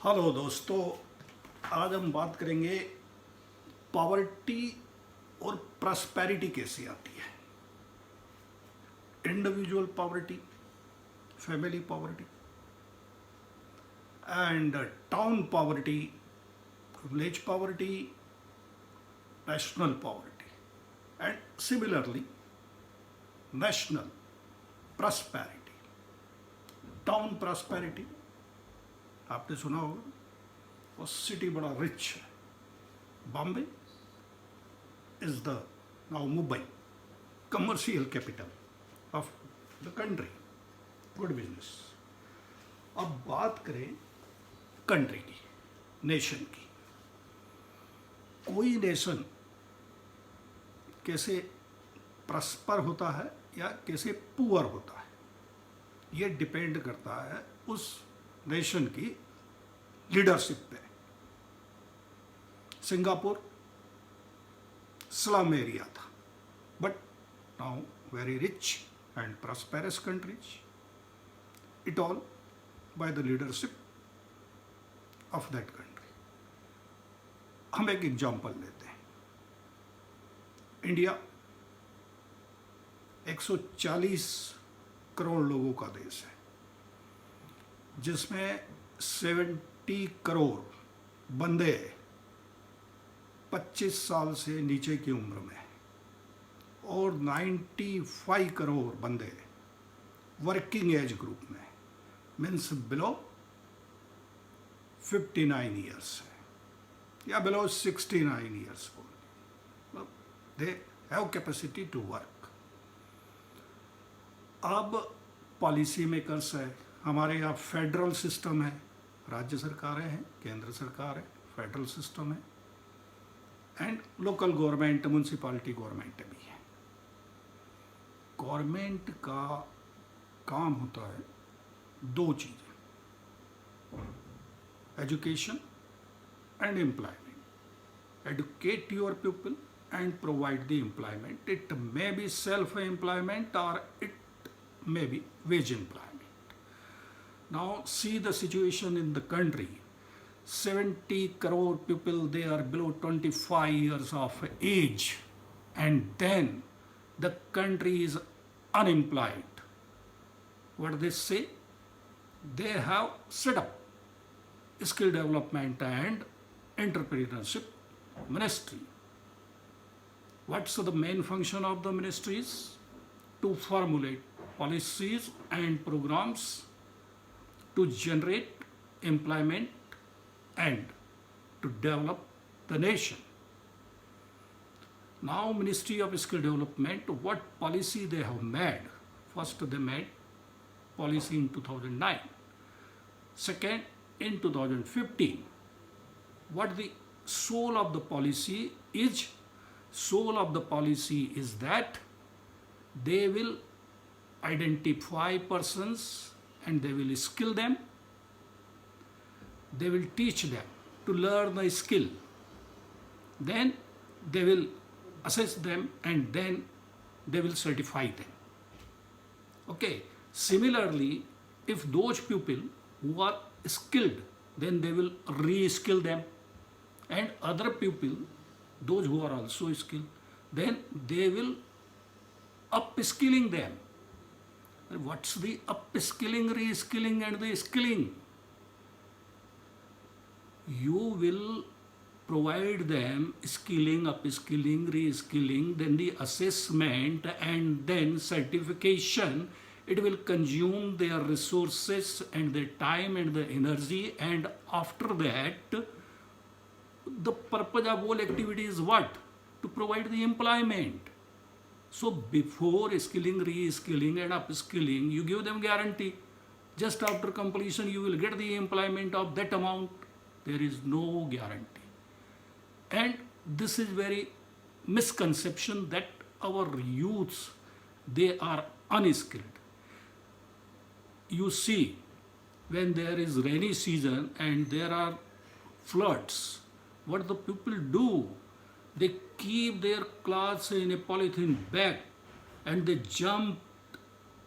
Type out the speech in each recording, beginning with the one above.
Hello दोस्तों, आज हम बात करेंगे पॉवर्टी और प्रॉस्पेरिटी कैसे आती है। Individual poverty, family poverty and town poverty, village poverty, national poverty and similarly national prosperity. Town prosperity आपने सुना होगा, वो सिटी बड़ा रिच है। Bombay is the now Mumbai commercial capital of the country, good business. अब बात करें कंट्री की, नेशन की। कोई नेशन कैसे प्रॉस्पर होता है या कैसे पुअर होता है, ये डिपेंड करता है उस नेशन की लीडरशिप पे। सिंगापुर स्लम एरिया था, but now very rich and prosperous countries, it all by the leadership of that country. हम एक एग्जांपल लेते हैं। इंडिया 140 करोड़ लोगों का देश है, जिसमें 70 करोड़ बंदे 25 साल से नीचे की उम्र में हैं और 95 करोड़ बंदे वर्किंग एज ग्रुप में, मीन्स बिलो 59 ईयर्स है या below 69 years. They have capacity to work. अब पॉलिसी मेकर्स है, हमारे यहाँ फेडरल सिस्टम है, राज्य सरकारें हैं, केंद्र सरकार है, फेडरल सिस्टम है and local government, municipality government भी है। गवर्नमेंट का काम होता है दो चीज़ें, education and employment. Educate your people and provide the employment. It may be self employment और it may be wage employment. Now see the situation in the country. 70 crore people, they are below 25 years of age, and then the country is unemployed. What they say? They have set up skill development and entrepreneurship ministry. What's the main function of the ministries? To formulate policies and programs to generate employment and to develop the nation. Now Ministry of Skill Development, what policy they have made? First they made policy in 2009. Second in 2015. What the soul of the policy is? Soul of the policy is that they will identify persons and they will skill them. They will teach them to learn the skill. Then they will assess them and then they will certify them. Okay. Similarly, if those people who are skilled, then they will re-skill them. And other people, those who are also skilled, then they will upskilling them. What's the upskilling, reskilling and the skilling? You will provide them skilling, upskilling, reskilling, then the assessment and then certification. It will consume their resources and their time and the energy, and after that the purpose of all activity is what? To provide the employment. So before skilling, re-skilling and upskilling, you give them guarantee. Just after completion, you will get the employment of that amount. There is no guarantee. And this is very misconception that our youths, they are unskilled. You see, when there is rainy season and there are floods, what the people do? They keep their clothes in a polythene bag and they jump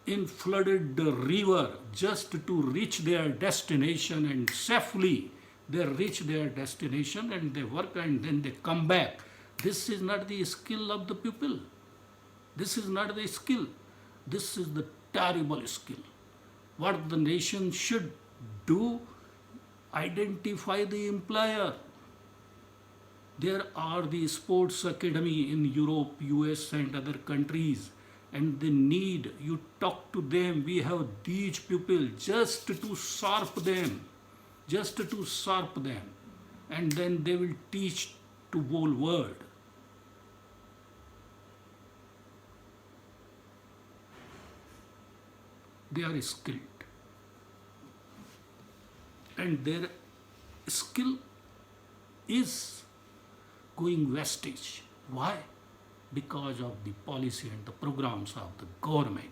in flooded river just to reach their destination and safely They reach their destination and they work and then they come back. This is not the skill of the people. This is not the skill. This is the terrible skill. What the nation should do, identify the employer. There are the sports academy in Europe, US and other countries, and they need you talk to them. We have these people just to sharp them, and then they will teach to whole world. They are skilled, and their skill is going wastage. Why? Because of the policy and the programs of the government.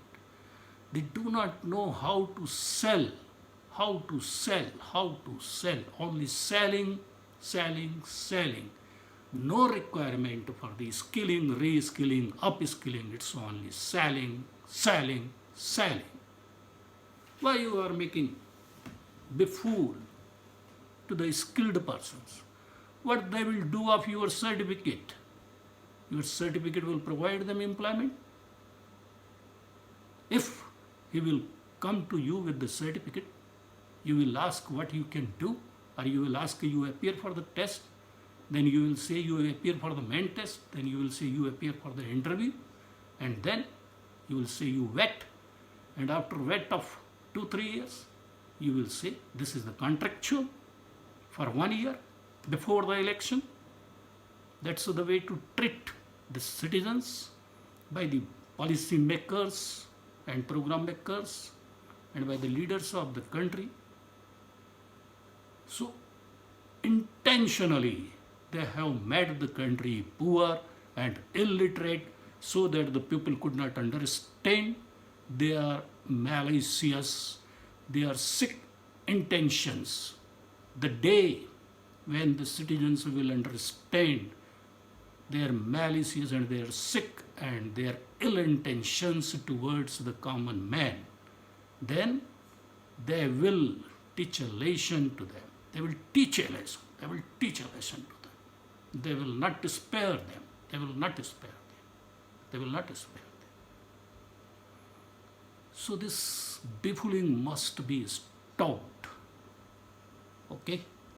They do not know how to sell, only selling. No requirement for the skilling, reskilling, upskilling. It's only selling. Why you are making befool to the skilled persons? What they will do of your certificate? Your certificate will provide them employment. If he will come to you with the certificate, you will ask what you can do, or you will ask you appear for the test, then you will say you appear for the main test, then you will say you appear for the interview, and then you will say you vet, and after vet of 2-3 years, you will say this is the contractual for 1 year before the election. That's the way to treat the citizens by the policy makers and program makers and by the leaders of the country. So intentionally they have made the country poor and illiterate so that the people could not understand. They are malicious, they are sick intentions. The day when the citizens will understand their malicious and their sick and their ill intentions towards the common man, then they will teach a lesson to them. They will teach a lesson. They will teach a lesson to them. They will not spare them. They will not spare them. They will not spare them. So this befooling must be stopped. Okay?